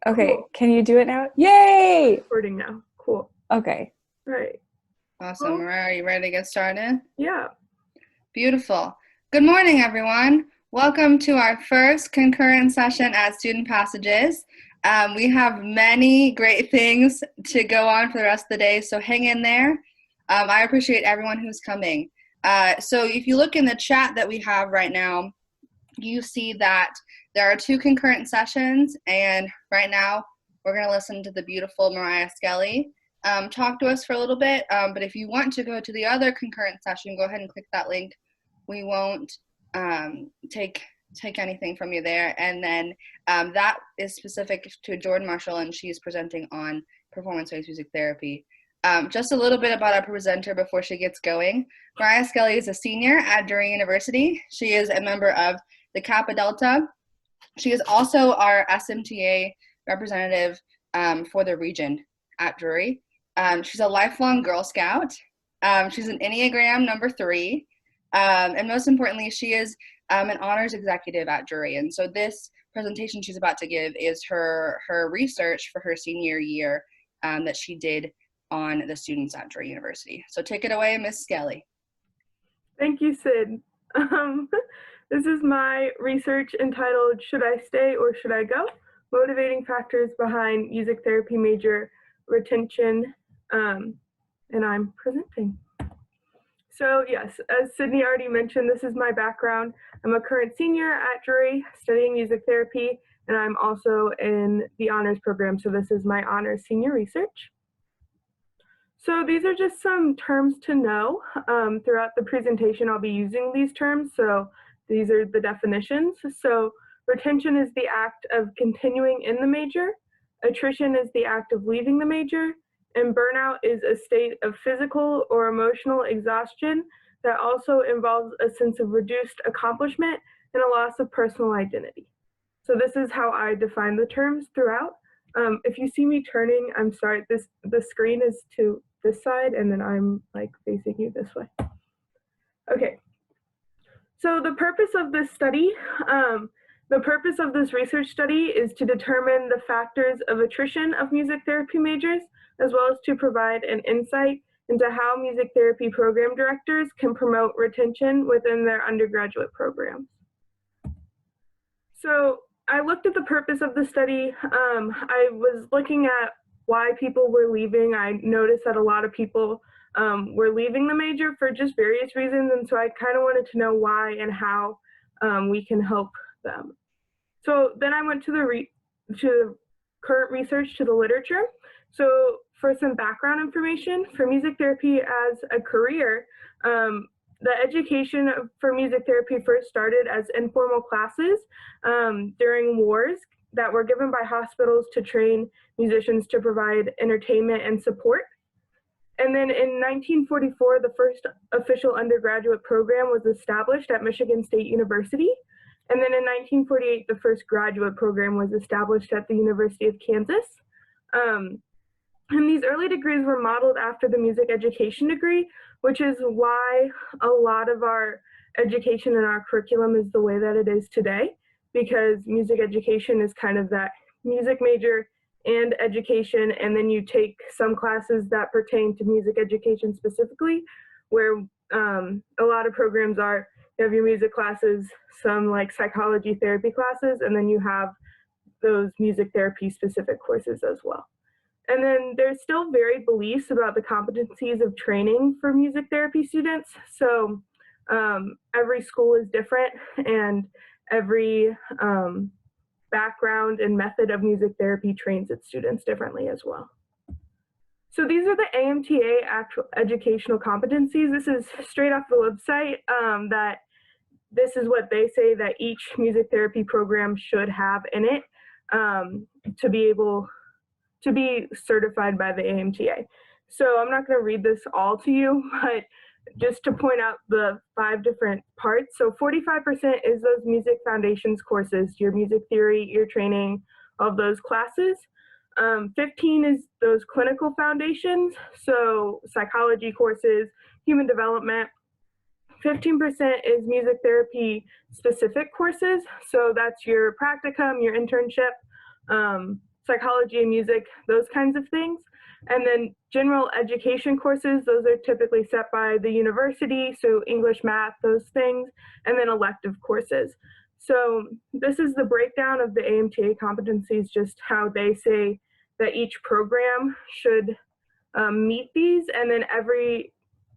Okay, Cool. can you do it now? Yay! Recording now. Cool. Okay. Right. Awesome. Well, Mariah, are you ready to get started? yeah. Beautiful. Good morning, everyone. Welcome to our first concurrent session at Student Passages. We have many great things to go on for the rest of the day, so hang in there. I appreciate everyone who's coming. So if you look in the chat that we have right now, you see that there are two concurrent sessions, and right now we're going to listen to the beautiful Mariah Skelley talk to us for a little bit. But if you want to go to the other concurrent session, go ahead and click that link. We won't take anything from you there. And then that is specific to Jordan Marshall, and she's presenting on performance-based music therapy. Just a little bit about our presenter before she gets going. Mariah Skelley is a senior at Drury University. She is a member of the Kappa Delta. She is also our SMTA representative for the region at Drury. She's a lifelong Girl Scout. She's an Enneagram number 3. And most importantly, she is an honors executive at Drury. And so this presentation she's about to give is her research for her senior year that she did on the students at Drury University. So take it away, Miss Skelley. Thank you, Sid. This is my research entitled Should I Stay or Should I Go? Motivating Factors Behind Music Therapy Major Retention, and I'm presenting. So yes, as Sydney already mentioned, this is my background. I'm a current senior at Drury studying music therapy, and I'm also in the honors program, so this is my honors senior research. So these are just some terms to know. Throughout the presentation, I'll be using these terms, so these are the definitions. So retention is the act of continuing in the major, attrition is the act of leaving the major, and burnout is a state of physical or emotional exhaustion that also involves a sense of reduced accomplishment and a loss of personal identity. So this is how I define the terms throughout. If you see me turning, I'm sorry, the screen is to this side and then I'm like facing you this way. Okay, so the purpose of this study, the purpose of this research study is to determine the factors of attrition of music therapy majors, as well as to provide an insight into how music therapy program directors can promote retention within their undergraduate programs. So I looked at the purpose of the study. I was looking at why people were leaving. I noticed that a lot of people were leaving the major for just various reasons, and so I kind of wanted to know why and how we can help them. So then I went to the current research, to the literature. So for some background information, for music therapy as a career, the education for music therapy first started as informal classes during wars that were given by hospitals to train musicians to provide entertainment and support. And then in 1944, the first official undergraduate program was established at Michigan State University. And then in 1948, the first graduate program was established at the University of Kansas. And these early degrees were modeled after the music education degree, which is why a lot of our education and our curriculum is the way that it is today, because music education is kind of that music major and education, and then you take some classes that pertain to music education specifically, where a lot of programs are, you have your music classes, some like psychology therapy classes, and then you have those music therapy specific courses as well. And then there's still varied beliefs about the competencies of training for music therapy students. So every school is different, and every background and method of music therapy trains its students differently as well. So these are the AMTA actual educational competencies. This is straight off the website, that this is what they say that each music therapy program should have in it to be able to be certified by the AMTA. So I'm not going to read this all to you, but just to point out the 5 different parts. So 45% is those music foundations courses, your music theory, your training, all those classes. 15 is those clinical foundations, so psychology courses, human development. 15% is music therapy specific courses, so that's your practicum, your internship, psychology and music, those kinds of things. And then general education courses, those are typically set by the university, so English, math, those things, and then elective courses. So this is the breakdown of the AMTA competencies, just how they say that each program should meet these, and then every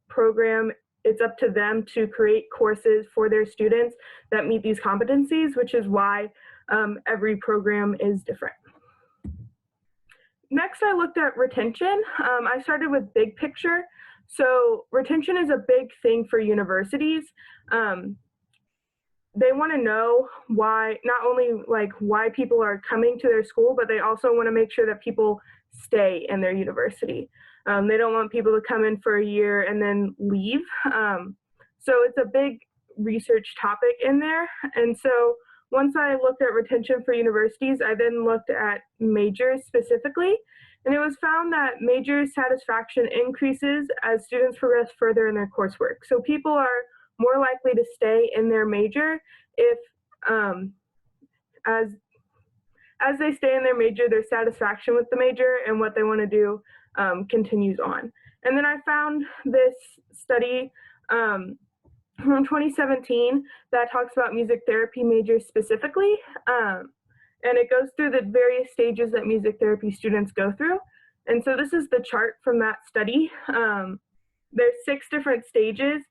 program, it's up to them to create courses for their students that meet these competencies, which is why every program is different. Next, I looked at retention. I started with big picture. So retention is a big thing for universities. They want to know why, not only like why people are coming to their school, but they also want to make sure that people stay in their university. They don't want people to come in for a year and then leave. So it's a big research topic in there. And so once I looked at retention for universities, I then looked at majors specifically, and it was found that major satisfaction increases as students progress further in their coursework. So people are more likely to stay in their major if, as they stay in their major, their satisfaction with the major and what they want to do continues on. And then I found this study from 2017 that talks about music therapy majors specifically, and it goes through the various stages that music therapy students go through. And so this is the chart from that study. There's 6 different stages.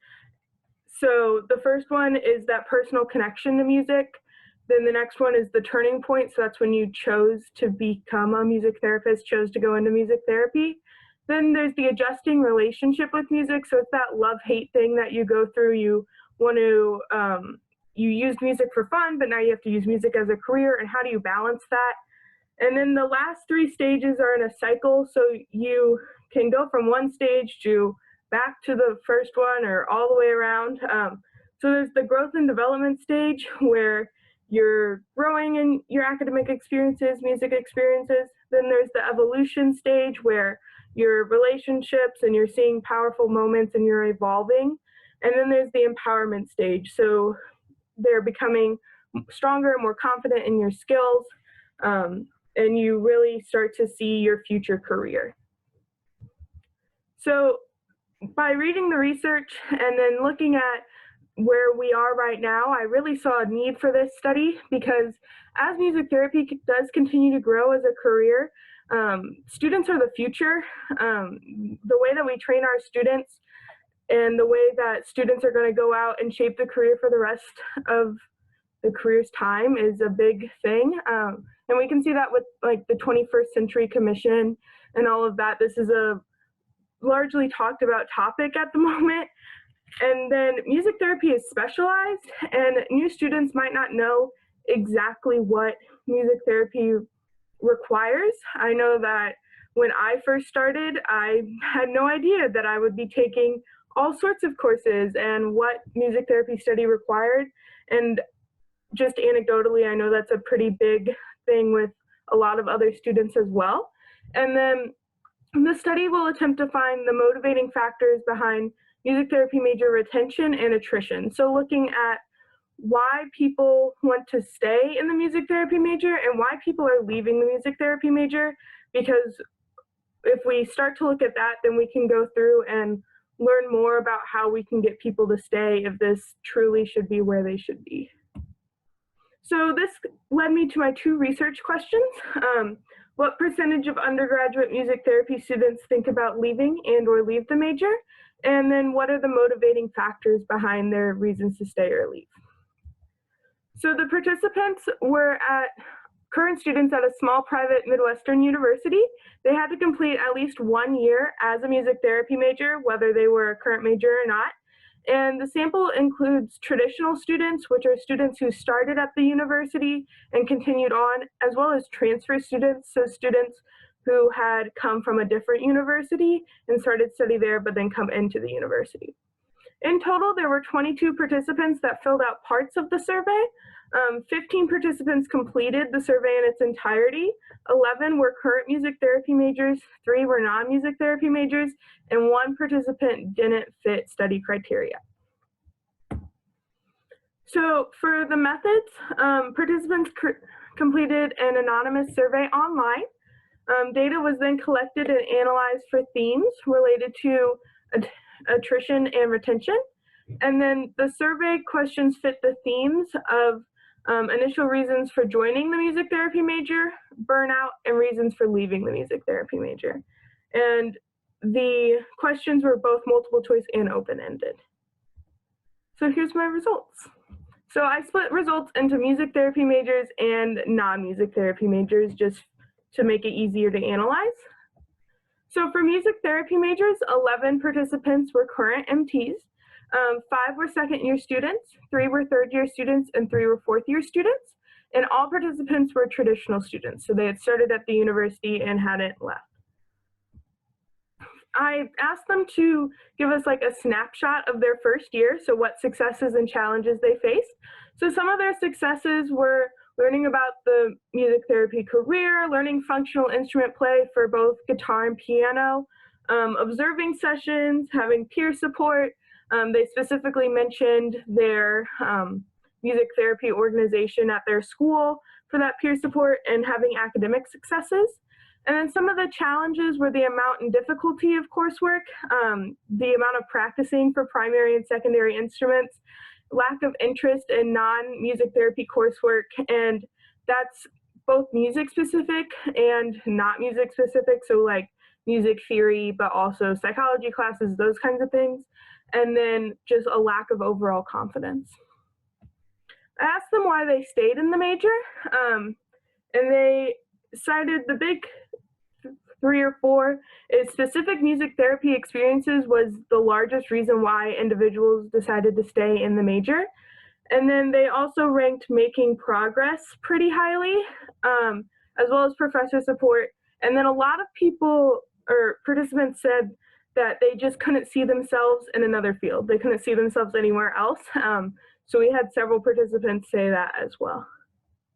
So the first one is that personal connection to music. Then the next one is the turning point. So that's when you chose to become a music therapist, chose to go into music therapy. Then there's the adjusting relationship with music. So it's that love-hate thing that you go through. You want to, you used music for fun, but now you have to use music as a career, and how do you balance that? And then the last 3 stages are in a cycle. So you can go from one stage to back to the first one or all the way around. So there's the growth and development stage where you're growing in your academic experiences, music experiences. Then there's the evolution stage where your relationships and you're seeing powerful moments and you're evolving. And then there's the empowerment stage. So they're becoming stronger, more confident in your skills, and you really start to see your future career. So by reading the research and then looking at where we are right now, I really saw a need for this study, because as music therapy does continue to grow as a career, students are the future. The way that we train our students and the way that students are going to go out and shape the career for the rest of the career's time is a big thing. And we can see that with like the 21st Century Commission and all of that. This is a largely talked about topic at the moment. And then music therapy is specialized, and new students might not know exactly what music therapy requires. I know that when I first started, I had no idea that I would be taking all sorts of courses and what music therapy study required. And just anecdotally, I know that's a pretty big thing with a lot of other students as well. And then the study will attempt to find the motivating factors behind music therapy major retention and attrition. So looking at why people want to stay in the music therapy major and why people are leaving the music therapy major, because if we start to look at that, then we can go through and learn more about how we can get people to stay if this truly should be where they should be. So this led me to my 2 research questions. What percentage of undergraduate music therapy students think about leaving and or leave the major? And then what are the motivating factors behind their reasons to stay or leave? So the participants were current students at a small private Midwestern university. They had to complete at least 1 year as a music therapy major, whether they were a current major or not. And the sample includes traditional students, which are students who started at the university and continued on, as well as transfer students, so students who had come from a different university and started study there, but then come into the university. In total, there were 22 participants that filled out parts of the survey. 15 participants completed the survey in its entirety. 11 were current music therapy majors, 3 were non-music therapy majors, and 1 participant didn't fit study criteria. So for the methods, participants completed an anonymous survey online. Data was then collected and analyzed for themes related to attrition and retention. And then the survey questions fit the themes of initial reasons for joining the music therapy major, burnout, and reasons for leaving the music therapy major. And the questions were both multiple choice and open-ended. So here's my results. So I split results into music therapy majors and non-music therapy majors just to make it easier to analyze. So for music therapy majors, 11 participants were current MTs, 5 were second-year students, 3 were third-year students, and 3 were fourth-year students. And all participants were traditional students, so they had started at the university and hadn't left. I asked them to give us like a snapshot of their first year, so what successes and challenges they faced. So some of their successes were learning about the music therapy career, learning functional instrument play for both guitar and piano, observing sessions, having peer support. They specifically mentioned their music therapy organization at their school for that peer support and having academic successes. And then some of the challenges were the amount and difficulty of coursework, the amount of practicing for primary and secondary instruments, lack of interest in non-music therapy coursework, and that's both music specific and not music specific, so like music theory, but also psychology classes, those kinds of things, and then just a lack of overall confidence. I asked them why they stayed in the major, and they cited the big 3 or 4 is specific music therapy experiences was the largest reason why individuals decided to stay in the major. And then they also ranked making progress pretty highly, as well as professor support. And then a lot of people or participants said that they just couldn't see themselves in another field. They couldn't see themselves anywhere else. So we had several participants say that as well.